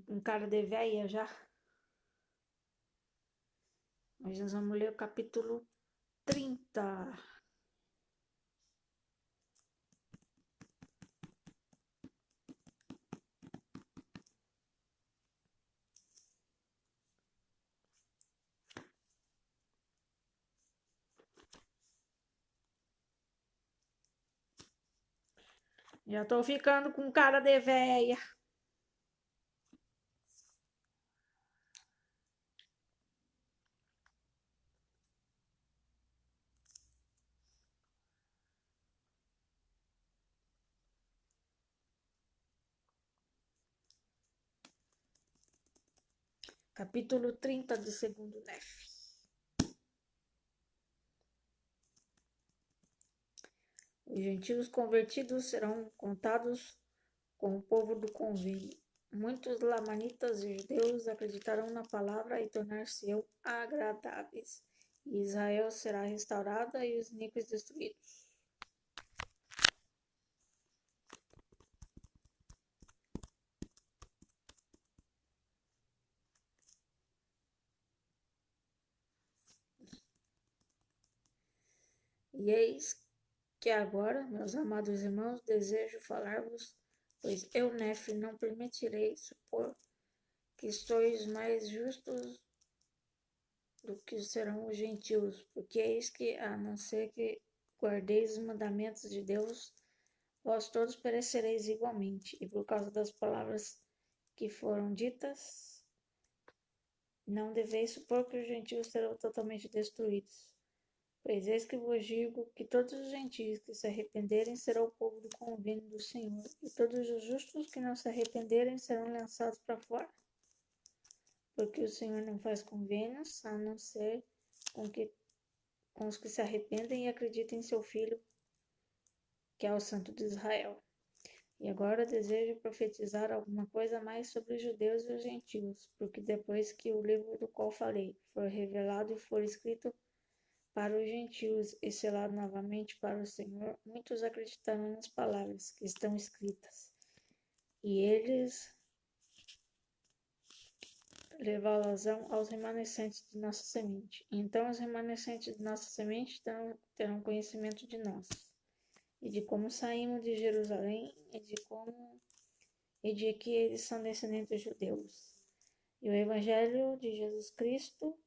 com cara de véia já. Hoje nós vamos ler o capítulo 30. Já tô ficando com cara de véia. Capítulo 30 do segundo Nef. Os gentios convertidos serão contados com o povo do convênio. Muitos lamanitas e judeus acreditarão na palavra e tornar-se-ão agradáveis. E Israel será restaurada e os ímpios destruídos. E eis que agora, meus amados irmãos, desejo falar-vos, pois eu, Nef, não permitirei supor que sois mais justos do que serão os gentios, porque eis que, a não ser que guardeis os mandamentos de Deus, vós todos perecereis igualmente, e por causa das palavras que foram ditas, não deveis supor que os gentios serão totalmente destruídos. Pois eis que vos digo que todos os gentios que se arrependerem serão o povo do convênio do Senhor, e todos os justos que não se arrependerem serão lançados para fora. Porque o Senhor não faz convênios, a não ser com os que se arrependem e acreditem em seu Filho, que é o Santo de Israel. E agora desejo profetizar alguma coisa mais sobre os judeus e os gentios, porque depois que o livro do qual falei for revelado e for escrito para os gentios e selado novamente para o Senhor, muitos acreditarão nas palavras que estão escritas, e eles levá-las-ão aos remanescentes de nossa semente. Então os remanescentes de nossa semente terão conhecimento de nós, e de como saímos de Jerusalém, e de que eles são descendentes de judeus. E o Evangelho de Jesus Cristo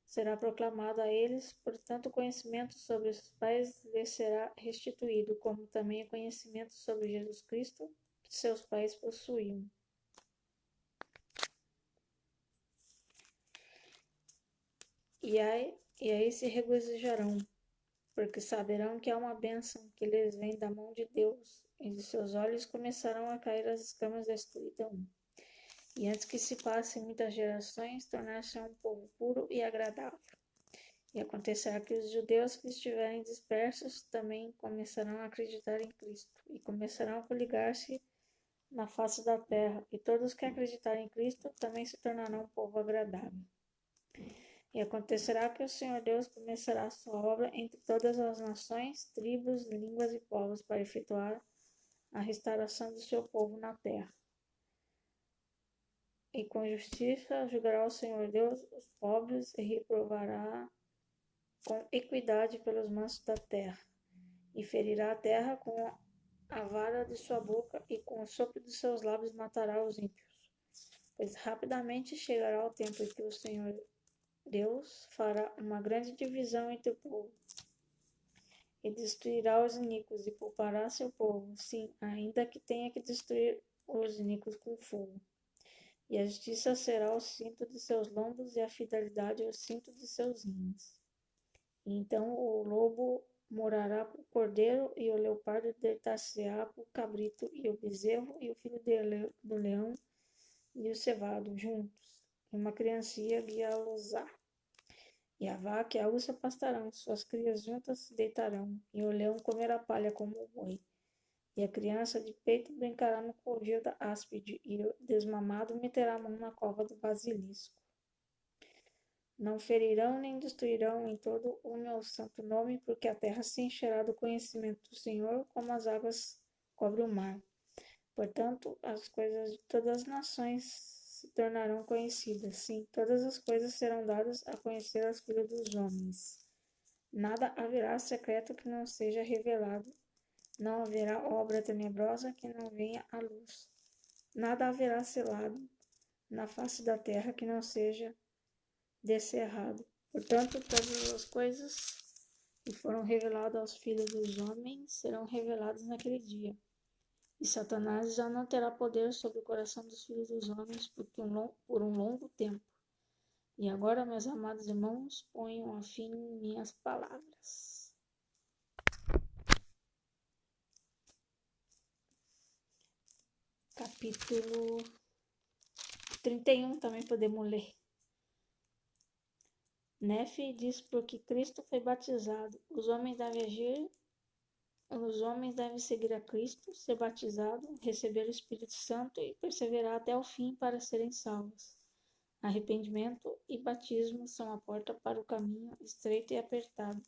será proclamado a eles, portanto o conhecimento sobre os pais lhes será restituído, como também o conhecimento sobre Jesus Cristo que seus pais possuíam. E aí se regozijarão, porque saberão que há uma bênção que lhes vem da mão de Deus, e de seus olhos começarão a cair as escamas da escuridão. E antes que se passem muitas gerações, tornar-se um povo puro e agradável. E acontecerá que os judeus que estiverem dispersos também começarão a acreditar em Cristo, e começarão a coligar-se na face da terra, e todos que acreditarem em Cristo também se tornarão um povo agradável. E acontecerá que o Senhor Deus começará a sua obra entre todas as nações, tribos, línguas e povos, para efetuar a restauração do seu povo na terra. E com justiça julgará o Senhor Deus os pobres e reprovará com equidade pelos mansos da terra, e ferirá a terra com a vara de sua boca, e com o sopro de seus lábios matará os ímpios. Pois rapidamente chegará o tempo em que o Senhor Deus fará uma grande divisão entre o povo, e destruirá os iníquos, e poupará seu povo, sim, ainda que tenha que destruir os iníquos com fogo. E a justiça será o cinto de seus lombos, e a fidelidade o cinto de seus rins. E então o lobo morará com o cordeiro, e o leopardo deitar-se-á com o cabrito, e o bezerro, e o filho do leão, e o cevado, juntos, e uma criancinha guiá-los-á. E a vaca e a ursa pastarão, suas crias juntas se deitarão, e o leão comerá palha como o boi. E a criança de peito brincará no covil da áspide, e o desmamado meterá a mão na cova do basilisco. Não ferirão nem destruirão em todo o meu santo nome, porque a terra se encherá do conhecimento do Senhor, como as águas cobrem o mar. Portanto, as coisas de todas as nações se tornarão conhecidas. Sim, todas as coisas serão dadas a conhecer aos filhos dos homens. Nada haverá secreto que não seja revelado. Não haverá obra tenebrosa que não venha à luz. Nada haverá selado na face da terra que não seja descerrado. Portanto, todas as coisas que foram reveladas aos filhos dos homens serão reveladas naquele dia. E Satanás já não terá poder sobre o coração dos filhos dos homens por um longo tempo. E agora, meus amados irmãos, ponham a fim em minhas palavras. Capítulo 31 também podemos ler. Nefe diz: porque Cristo foi batizado, os homens devem seguir a Cristo, ser batizado, receber o Espírito Santo e perseverar até o fim para serem salvos. Arrependimento e batismo são a porta para o caminho estreito e apertado.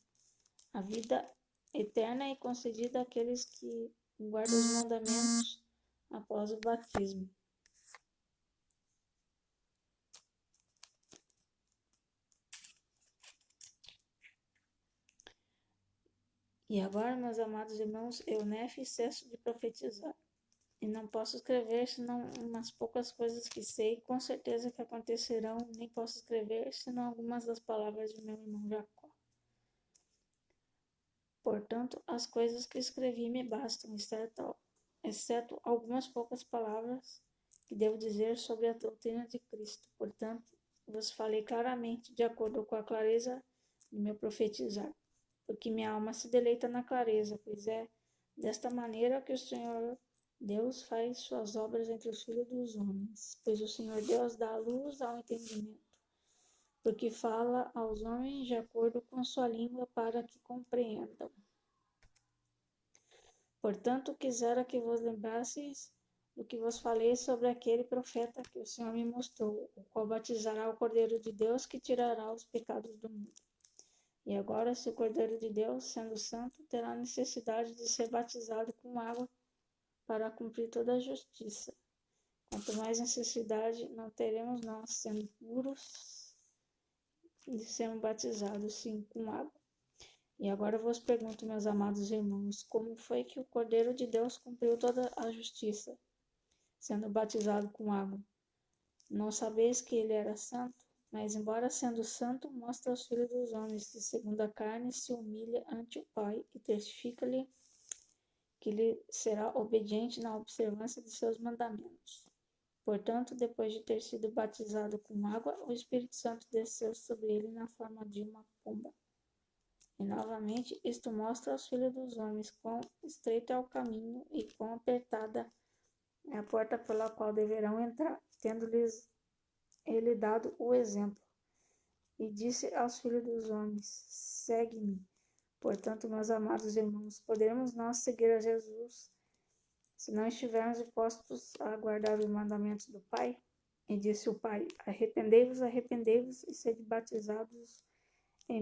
A vida eterna é concedida àqueles que guardam os mandamentos após o batismo. E agora, meus amados irmãos, eu, Nefe, cesso de profetizar. E não posso escrever senão umas poucas coisas que sei, com certeza que acontecerão, nem posso escrever senão algumas das palavras de meu irmão Jacó. Portanto, as coisas que escrevi me bastam, exceto algumas poucas palavras que devo dizer sobre a doutrina de Cristo. Portanto, vos falei claramente, de acordo com a clareza do meu profetizar. Porque minha alma se deleita na clareza, pois é desta maneira que o Senhor Deus faz suas obras entre os filhos dos homens, pois o Senhor Deus dá luz ao entendimento, porque fala aos homens de acordo com sua língua para que compreendam. Portanto, quisera que vos lembrasseis do que vos falei sobre aquele profeta que o Senhor me mostrou, o qual batizará o Cordeiro de Deus que tirará os pecados do mundo. E agora, se o Cordeiro de Deus, sendo santo, terá necessidade de ser batizado com água para cumprir toda a justiça, quanto mais necessidade não teremos nós, sendo puros, de sermos batizados, sim, com água. E agora eu vos pergunto, meus amados irmãos, como foi que o Cordeiro de Deus cumpriu toda a justiça, sendo batizado com água? Não sabeis que ele era santo? Mas, embora sendo santo, mostra aos filhos dos homens que, segundo a carne, se humilha ante o Pai e testifica-lhe que lhe será obediente na observância de seus mandamentos. Portanto, depois de ter sido batizado com água, o Espírito Santo desceu sobre ele na forma de uma pomba. E, novamente, isto mostra aos filhos dos homens quão estreito é o caminho e quão apertada é a porta pela qual deverão entrar, tendo-lhes ele dado o exemplo. E disse aos filhos dos homens: segue-me. Portanto, meus amados irmãos, poderemos nós seguir a Jesus se não estivermos dispostos a guardar os mandamentos do Pai? E disse o Pai: arrependei-vos, arrependei-vos e sede batizados em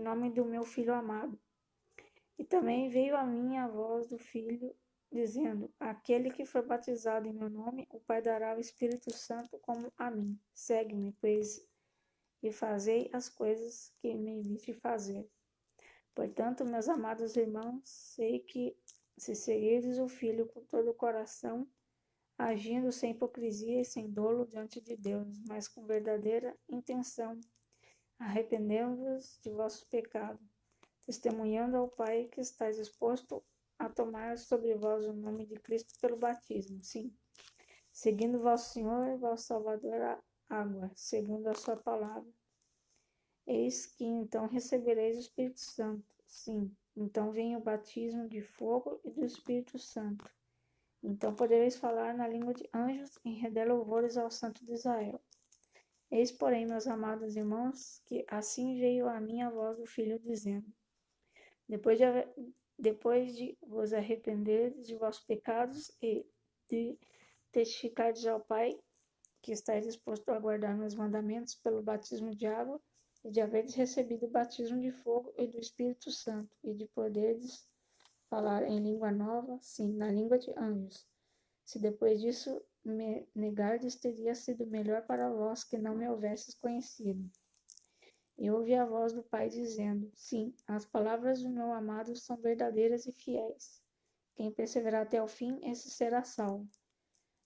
nome do meu Filho amado. E também veio a mim a voz do Filho, dizendo: aquele que for batizado em meu nome, o Pai dará o Espírito Santo como a mim. Segue-me, pois, e fazei as coisas que me viste fazer. Portanto, meus amados irmãos, sei que se seguirdes o Filho com todo o coração, agindo sem hipocrisia e sem dolo diante de Deus, mas com verdadeira intenção, arrependendo-vos de vosso pecado, testemunhando ao Pai que estáis disposto a tomar sobre vós o nome de Cristo pelo batismo, sim, seguindo vosso Senhor e vosso Salvador a água, segundo a sua palavra. Eis que então recebereis o Espírito Santo, sim, então vem o batismo de fogo e do Espírito Santo. Então podereis falar na língua de anjos e render louvores ao Santo de Israel. Eis, porém, meus amados irmãos, que assim veio a mim a voz do Filho, dizendo: depois de vos arrependerdes de vossos pecados e de testificardes ao Pai que estáis disposto a guardar meus mandamentos pelo batismo de água, e de haverdes recebido o batismo de fogo e do Espírito Santo, e de poderdes falar em língua nova, sim, na língua de anjos. Se depois disso me negardes, teria sido melhor para vós que não me houvesses conhecido. E ouvi a voz do Pai dizendo: Sim, as palavras do meu amado são verdadeiras e fiéis. Quem perseverar até o fim, esse será salvo.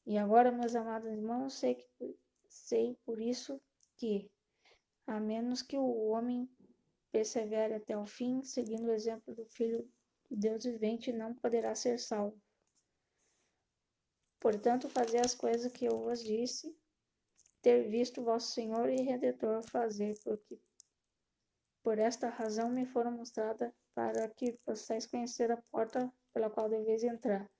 E agora, meus amados irmãos, sei por isso que, a menos que o homem persevere até o fim, seguindo o exemplo do Filho do Deus vivente, não poderá ser salvo. Portanto, fazei as coisas que eu vos disse, ter visto vosso Senhor e Redentor fazer, porque por esta razão me foram mostradas, para que possais conhecer a porta pela qual deveis entrar.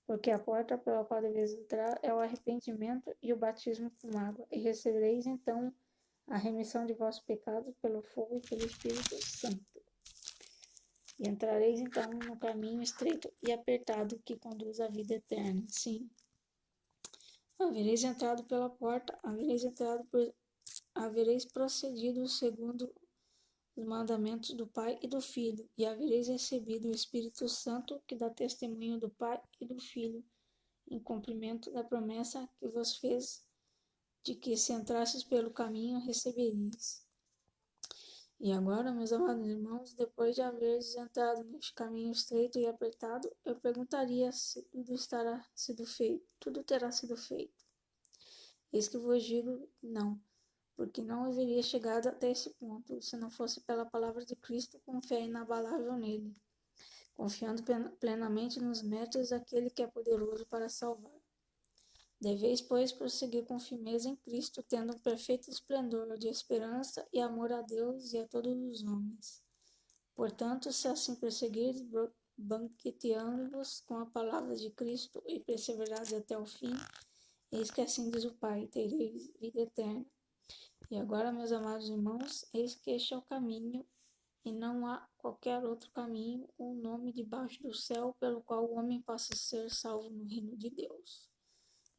Porque a porta pela qual deveis entrar é o arrependimento e o batismo com água, e recebereis então a remissão de vossos pecados pelo fogo e pelo Espírito Santo. E entrareis então no caminho estreito e apertado que conduz à vida eterna. Sim, havereis entrado pela porta, havereis procedido segundo os mandamentos do Pai e do Filho, e havereis recebido o Espírito Santo, que dá testemunho do Pai e do Filho, em cumprimento da promessa que vos fez, de que se entrasses pelo caminho, recebereis. E agora, meus amados irmãos, depois de haveres entrado neste caminho estreito e apertado, eu perguntaria se tudo terá sido feito. Eis que vos digo não, porque não haveria chegado até esse ponto, se não fosse pela palavra de Cristo com fé inabalável nele, confiando plenamente nos méritos daquele que é poderoso para salvar. Deveis, pois, prosseguir com firmeza em Cristo, tendo um perfeito esplendor de esperança e amor a Deus e a todos os homens. Portanto, se assim perseguires, banqueteando-vos com a palavra de Cristo e perseverares até o fim, eis que assim diz o Pai, tereis vida eterna. E agora, meus amados irmãos, eis que este é o caminho, e não há qualquer outro caminho, um nome debaixo do céu, pelo qual o homem possa ser salvo no reino de Deus.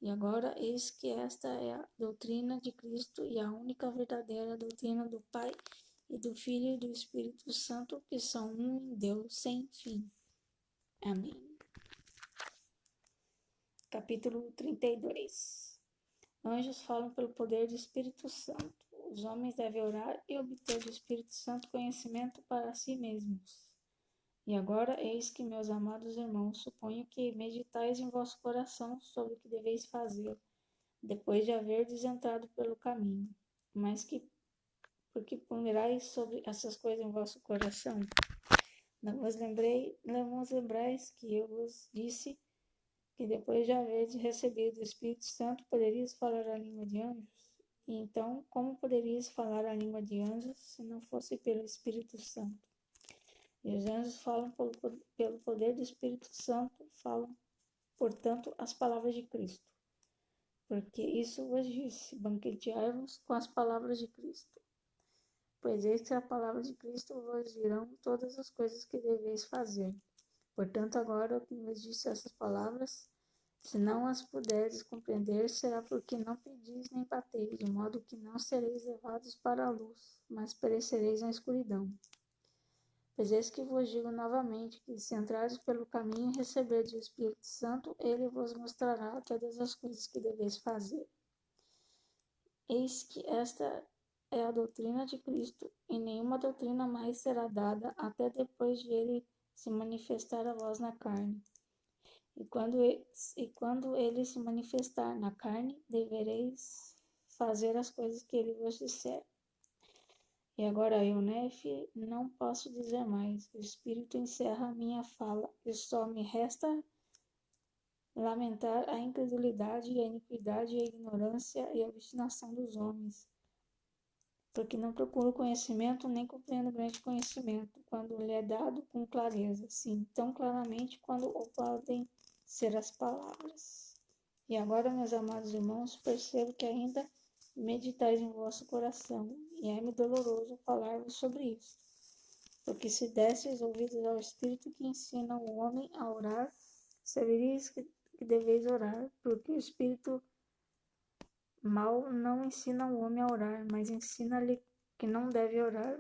E agora, eis que esta é a doutrina de Cristo e a única verdadeira doutrina do Pai e do Filho e do Espírito Santo, que são um em Deus sem fim. Amém. Capítulo 32. Anjos falam pelo poder do Espírito Santo. Os homens devem orar e obter do Espírito Santo conhecimento para si mesmos. E agora, eis que, meus amados irmãos, suponho que meditais em vosso coração sobre o que deveis fazer, depois de haverdes entrado pelo caminho. Mas porque ponderais sobre essas coisas em vosso coração? Não vos lembrais que eu vos disse que depois de haverdes recebido o Espírito Santo, poderias falar a língua de anjos? E então, como poderias falar a língua de anjos se não fosse pelo Espírito Santo? E os anjos falam pelo poder do Espírito Santo, falam, portanto, as palavras de Cristo. Porque isso vos disse, banqueteai-vos com as palavras de Cristo. Pois eis que a palavra de Cristo vos dirão todas as coisas que deveis fazer. Portanto, agora o que vos disse essas palavras, se não as puderdes compreender, será porque não pedis nem bateis, de modo que não sereis levados para a luz, mas perecereis na escuridão. Pois eis que vos digo novamente, que se entrardes pelo caminho e receberdes o Espírito Santo, ele vos mostrará todas as coisas que deveis fazer. Eis que esta é a doutrina de Cristo, e nenhuma doutrina mais será dada até depois de ele se manifestar a vós na carne. E quando ele se manifestar na carne, devereis fazer as coisas que ele vos disser. E agora eu, Nefe, não posso dizer mais. O Espírito encerra a minha fala, e só me resta lamentar a incredulidade, a iniquidade, a ignorância e a obstinação dos homens. Porque não procuro conhecimento, nem compreendo grande conhecimento, quando lhe é dado com clareza, sim, tão claramente quando o podem ser as palavras. E agora, meus amados irmãos, percebo que ainda meditais em vosso coração, e é-me doloroso falar-vos sobre isso. Porque se desseis ouvidos ao Espírito que ensina o homem a orar, saberíeis que deveis orar, porque o Espírito mal não ensina o homem a orar, mas ensina-lhe que não deve orar.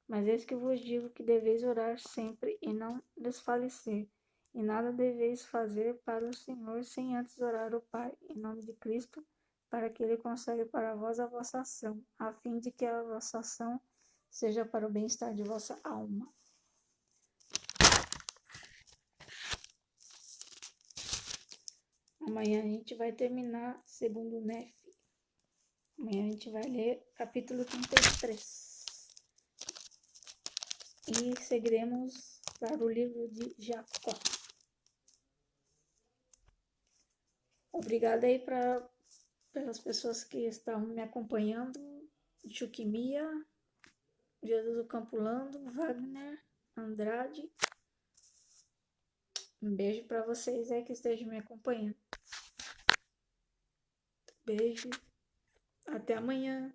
Mas eis que vos digo que deveis orar sempre e não desfalecer, E nada deveis fazer para o Senhor sem antes orar ao Pai, em nome de Cristo, para que Ele conceda para vós a vossa ação, a fim de que a vossa ação seja para o bem-estar de vossa alma. Amanhã a gente vai terminar segundo Nefe. Amanhã a gente vai ler capítulo 33. E seguiremos para o livro de Jacó. Obrigada aí pelas pessoas que estão me acompanhando. Chuquimia, Jesus do Campulando, Wagner, Andrade. Um beijo para vocês aí que estejam me acompanhando. Beijo. Até amanhã.